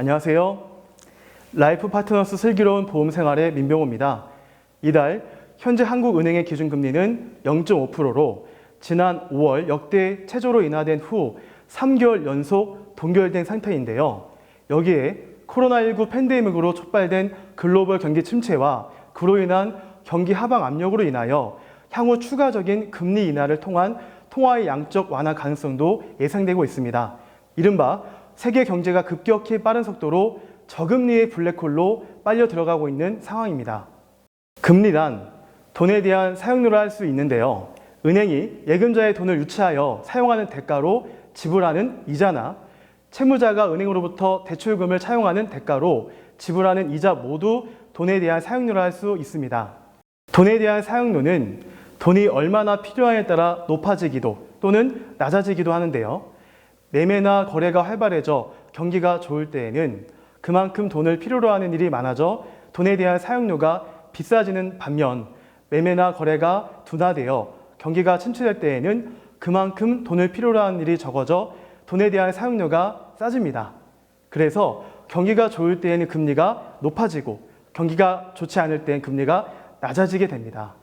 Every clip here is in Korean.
안녕하세요. 라이프 파트너스 슬기로운 보험 생활의 민병호입니다. 이달 현재 한국은행의 기준금리는 0.5%로 지난 5월 역대 최저로 인하된 후 3개월 연속 동결된 상태인데요. 여기에 코로나19 팬데믹으로 촉발된 글로벌 경기 침체와 그로 인한 경기 하방 압력으로 인하여 향후 추가적인 금리 인하를 통한 통화의 양적 완화 가능성도 예상되고 있습니다. 이른바 세계 경제가 급격히 빠른 속도로 저금리의 블랙홀로 빨려 들어가고 있는 상황입니다. 금리란 돈에 대한 사용료를 할 수 있는데요. 은행이 예금자의 돈을 유치하여 사용하는 대가로 지불하는 이자나 채무자가 은행으로부터 대출금을 차용하는 대가로 지불하는 이자 모두 돈에 대한 사용료를 할 수 있습니다. 돈에 대한 사용료는 돈이 얼마나 필요하냐에 따라 높아지기도 또는 낮아지기도 하는데요. 매매나 거래가 활발해져 경기가 좋을 때에는 그만큼 돈을 필요로 하는 일이 많아져 돈에 대한 사용료가 비싸지는 반면 매매나 거래가 둔화되어 경기가 침체될 때에는 그만큼 돈을 필요로 하는 일이 적어져 돈에 대한 사용료가 싸집니다. 그래서 경기가 좋을 때에는 금리가 높아지고 경기가 좋지 않을 때엔 금리가 낮아지게 됩니다.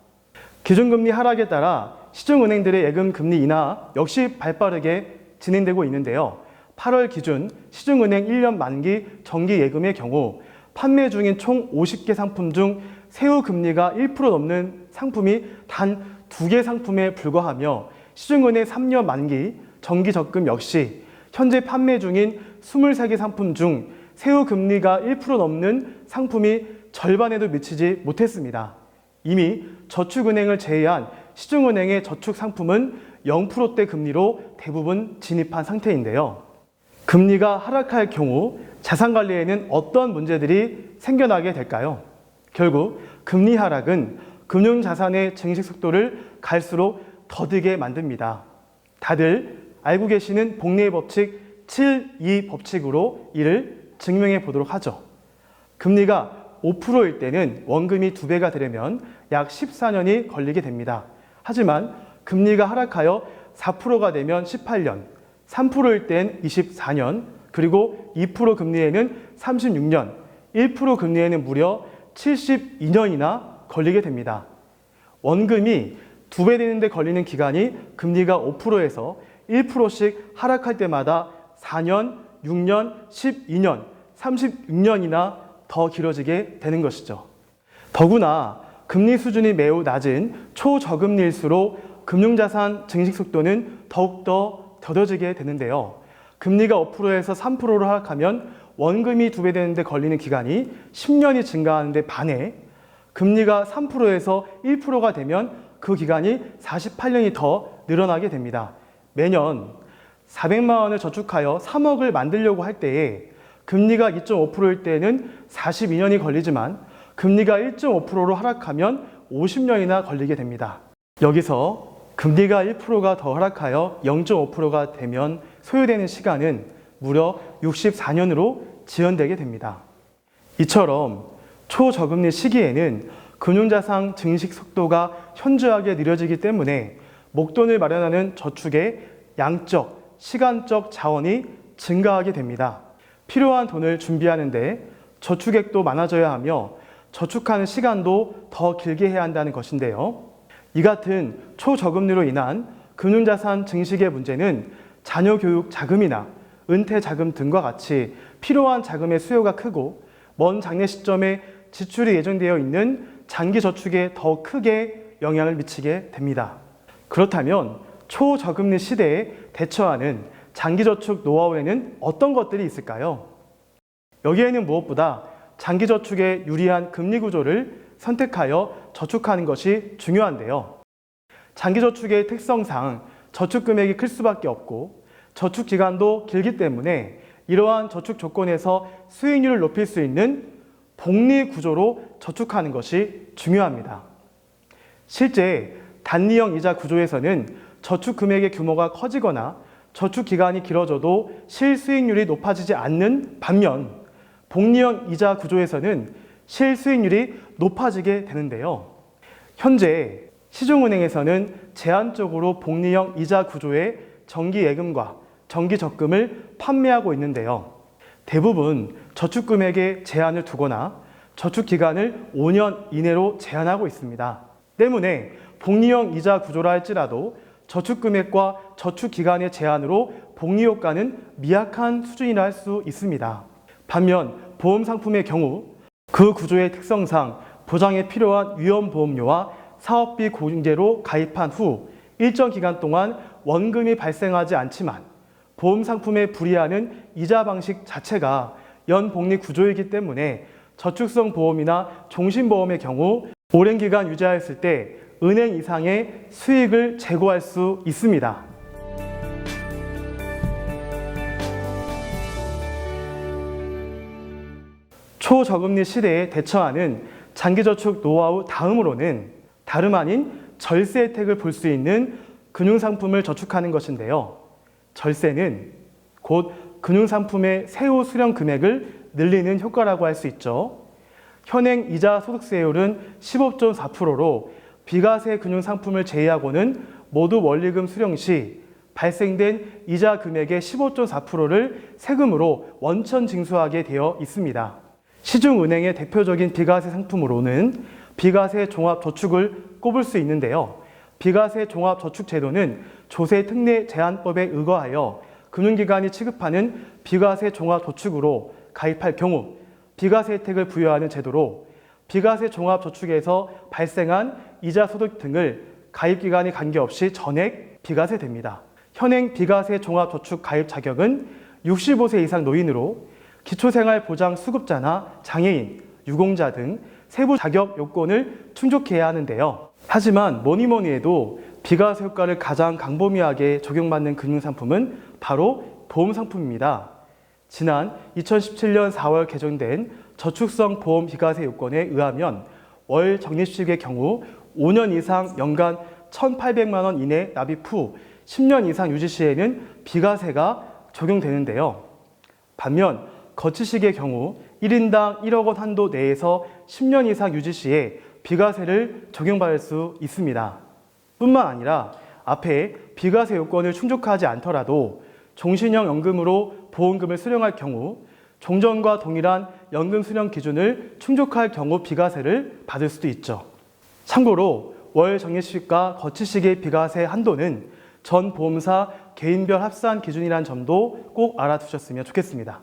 기준금리 하락에 따라 시중은행들의 예금 금리 인하 역시 발빠르게 진행되고 있는데요. 8월 기준 시중은행 1년 만기 정기 예금의 경우 판매 중인 총 50개 상품 중 세후 금리가 1% 넘는 상품이 단 2개 상품에 불과하며 시중은행 3년 만기 정기 적금 역시 현재 판매 중인 23개 상품 중 세후 금리가 1% 넘는 상품이 절반에도 미치지 못했습니다. 이미 저축은행을 제외한 시중은행의 저축 상품은 0%대 금리로 대부분 진입한 상태인데요. 금리가 하락할 경우 자산관리에는 어떤 문제들이 생겨나게 될까요? 결국 금리 하락은 금융자산의 증식 속도를 갈수록 더디게 만듭니다. 다들 알고 계시는 복리의 법칙 7-2 법칙으로 이를 증명해 보도록 하죠. 금리가 5%일 때는 원금이 2배가 되려면 약 14년이 걸리게 됩니다. 하지만 금리가 하락하여 4%가 되면 18년, 3%일 땐 24년, 그리고 2% 금리에는 36년, 1% 금리에는 무려 72년이나 걸리게 됩니다. 원금이 2배 되는데 걸리는 기간이 금리가 5%에서 1%씩 하락할 때마다 4년, 6년, 12년, 36년이나 더 길어지게 되는 것이죠. 더구나 금리 수준이 매우 낮은 초저금리일수록 금융자산 증식 속도는 더욱더 더뎌지게 되는데요. 금리가 5%에서 3%로 하락하면 원금이 2배 되는데 걸리는 기간이 10년이 증가하는데 반해 금리가 3%에서 1%가 되면 그 기간이 48년이 더 늘어나게 됩니다. 매년 400만 원을 저축하여 3억을 만들려고 할 때에 금리가 2.5%일 때는 42년이 걸리지만 금리가 1.5%로 하락하면 50년이나 걸리게 됩니다. 여기서 금리가 1%가 더 하락하여 0.5%가 되면 소요되는 시간은 무려 64년으로 지연되게 됩니다. 이처럼 초저금리 시기에는 금융자산 증식 속도가 현저하게 느려지기 때문에 목돈을 마련하는 저축의 양적, 시간적 자원이 증가하게 됩니다. 필요한 돈을 준비하는데 저축액도 많아져야 하며 저축하는 시간도 더 길게 해야 한다는 것인데요. 이 같은 초저금리로 인한 금융자산 증식의 문제는 자녀 교육 자금이나 은퇴 자금 등과 같이 필요한 자금의 수요가 크고 먼 장래 시점에 지출이 예정되어 있는 장기 저축에 더 크게 영향을 미치게 됩니다. 그렇다면 초저금리 시대에 대처하는 장기저축 노하우에는 어떤 것들이 있을까요? 여기에는 무엇보다 장기저축에 유리한 금리 구조를 선택하여 저축하는 것이 중요한데요. 장기저축의 특성상 저축금액이 클 수밖에 없고 저축기간도 길기 때문에 이러한 저축 조건에서 수익률을 높일 수 있는 복리 구조로 저축하는 것이 중요합니다. 실제 단리형 이자 구조에서는 저축 금액의 규모가 커지거나 저축 기간이 길어져도 실수익률이 높아지지 않는 반면 복리형 이자 구조에서는 실수익률이 높아지게 되는데요. 현재 시중은행에서는 제한적으로 복리형 이자 구조의 정기 예금과 정기 적금을 판매하고 있는데요. 대부분 저축금액에 제한을 두거나 저축기간을 5년 이내로 제한하고 있습니다. 때문에 복리형 이자 구조라 할지라도 저축금액과 저축기간의 제한으로 복리 효과는 미약한 수준이라 할 수 있습니다. 반면 보험상품의 경우 그 구조의 특성상 보장에 필요한 위험보험료와 사업비 공제로 가입한 후 일정 기간 동안 원금이 발생하지 않지만 보험상품에 불이하는 이자 방식 자체가 연복리 구조이기 때문에 저축성 보험이나 종신보험의 경우 오랜 기간 유지하였을 때 은행 이상의 수익을 제고할 수 있습니다. 초저금리 시대에 대처하는 장기저축 노하우 다음으로는 다름 아닌 절세 혜택을 볼 수 있는 금융상품을 저축하는 것인데요. 절세는 곧 금융상품의 세후 수령 금액을 늘리는 효과라고 할 수 있죠. 현행 이자 소득세율은 15.4%로 비과세 금융상품을 제외하고는 모두 원리금 수령 시 발생된 이자 금액의 15.4%를 세금으로 원천 징수하게 되어 있습니다. 시중은행의 대표적인 비과세 상품으로는 비과세 종합저축을 꼽을 수 있는데요. 비과세 종합저축제도는 조세특례제한법에 의거하여 금융기관이 취급하는 비과세 종합저축으로 가입할 경우 비과세 혜택을 부여하는 제도로 비과세 종합저축에서 발생한 이자 소득 등을 가입기간이 관계없이 전액 비과세됩니다. 현행 비과세 종합저축 가입 자격은 65세 이상 노인으로 기초생활보장수급자나 장애인, 유공자 등 세부 자격 요건을 충족해야 하는데요. 하지만 뭐니 해도 비과세 효과를 가장 광범위하게 적용받는 금융상품은 바로 보험상품입니다. 지난 2017년 4월 개정된 저축성 보험 비과세 요건에 의하면 월 적립식의 경우 5년 이상 연간 1,800만 원 이내 납입 후 10년 이상 유지 시에는 비과세가 적용되는데요. 반면 거치식의 경우 1인당 1억 원 한도 내에서 10년 이상 유지 시에 비과세를 적용받을 수 있습니다. 뿐만 아니라 앞에 비과세 요건을 충족하지 않더라도 종신형 연금으로 보험금을 수령할 경우 종전과 동일한 연금 수령 기준을 충족할 경우 비과세를 받을 수도 있죠. 참고로 월 적립식과 거치식의 비과세 한도는 전 보험사 개인별 합산 기준이라는 점도 꼭 알아두셨으면 좋겠습니다.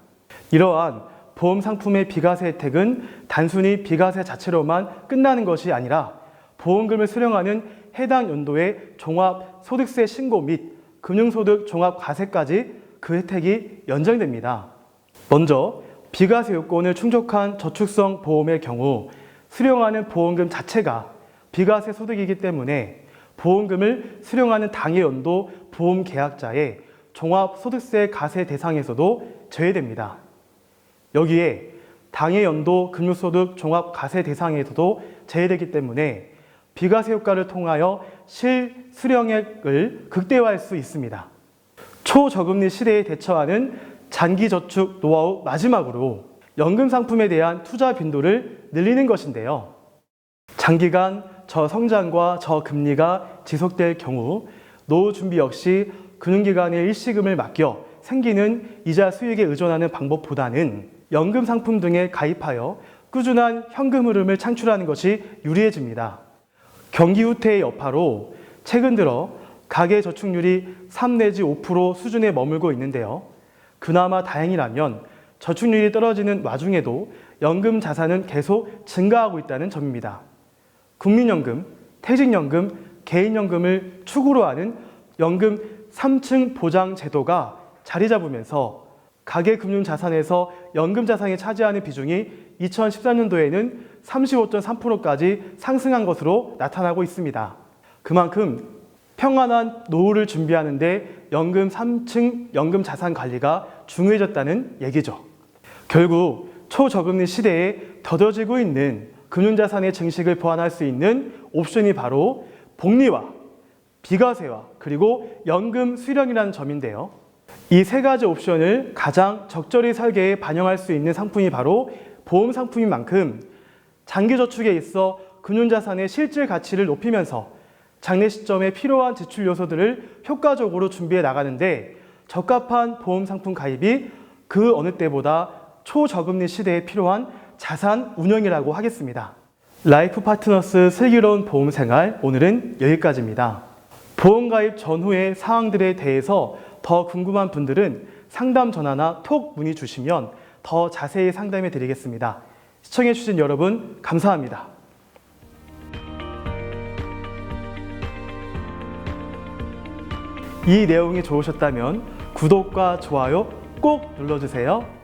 이러한 보험 상품의 비과세 혜택은 단순히 비과세 자체로만 끝나는 것이 아니라 보험금을 수령하는 해당 연도의 종합소득세 신고 및 금융소득 종합과세까지 그 혜택이 연장됩니다. 먼저 비과세 요건을 충족한 저축성 보험의 경우 수령하는 보험금 자체가 비과세 소득이기 때문에 보험금을 수령하는 당해 연도 보험계약자의 종합소득세 과세 대상에서도 제외됩니다. 여기에 당해 연도 금융소득 종합과세 대상에서도 제외되기 때문에 비과세 효과를 통하여 실수령액을 극대화할 수 있습니다. 초저금리 시대에 대처하는 장기저축 노하우 마지막으로 연금 상품에 대한 투자 빈도를 늘리는 것인데요. 장기간 저성장과 저금리가 지속될 경우 노후 준비 역시 금융기관에 일시금을 맡겨 생기는 이자 수익에 의존하는 방법보다는 연금 상품 등에 가입하여 꾸준한 현금 흐름을 창출하는 것이 유리해집니다. 경기 후퇴의 여파로 최근 들어 가계 저축률이 3 내지 5% 수준에 머물고 있는데요. 그나마 다행이라면 저축률이 떨어지는 와중에도 연금 자산은 계속 증가하고 있다는 점입니다. 국민연금, 퇴직연금, 개인연금을 축으로 하는 연금 3층 보장 제도가 자리 잡으면서 가계금융자산에서 연금자산이 차지하는 비중이 2013년도에는 35.3%까지 상승한 것으로 나타나고 있습니다. 그만큼 평안한 노후를 준비하는 데 연금 3층 연금자산 관리가 중요해졌다는 얘기죠. 결국 초저금리 시대에 더뎌지고 있는 금융자산의 증식을 보완할 수 있는 옵션이 바로 복리와 비과세와 그리고 연금 수령이라는 점인데요. 이 세 가지 옵션을 가장 적절히 설계에 반영할 수 있는 상품이 바로 보험 상품인 만큼 장기저축에 있어 금융자산의 실질 가치를 높이면서 장래 시점에 필요한 지출 요소들을 효과적으로 준비해 나가는데 적합한 보험 상품 가입이 그 어느 때보다 초저금리 시대에 필요한 자산 운용이라고 하겠습니다. 라이프 파트너스 슬기로운 보험 생활, 오늘은 여기까지입니다. 보험 가입 전후의 사항들에 대해서 더 궁금한 분들은 상담 전화나 톡 문의 주시면 더 자세히 상담해 드리겠습니다. 시청해 주신 여러분 감사합니다. 이 내용이 좋으셨다면 구독과 좋아요 꼭 눌러주세요.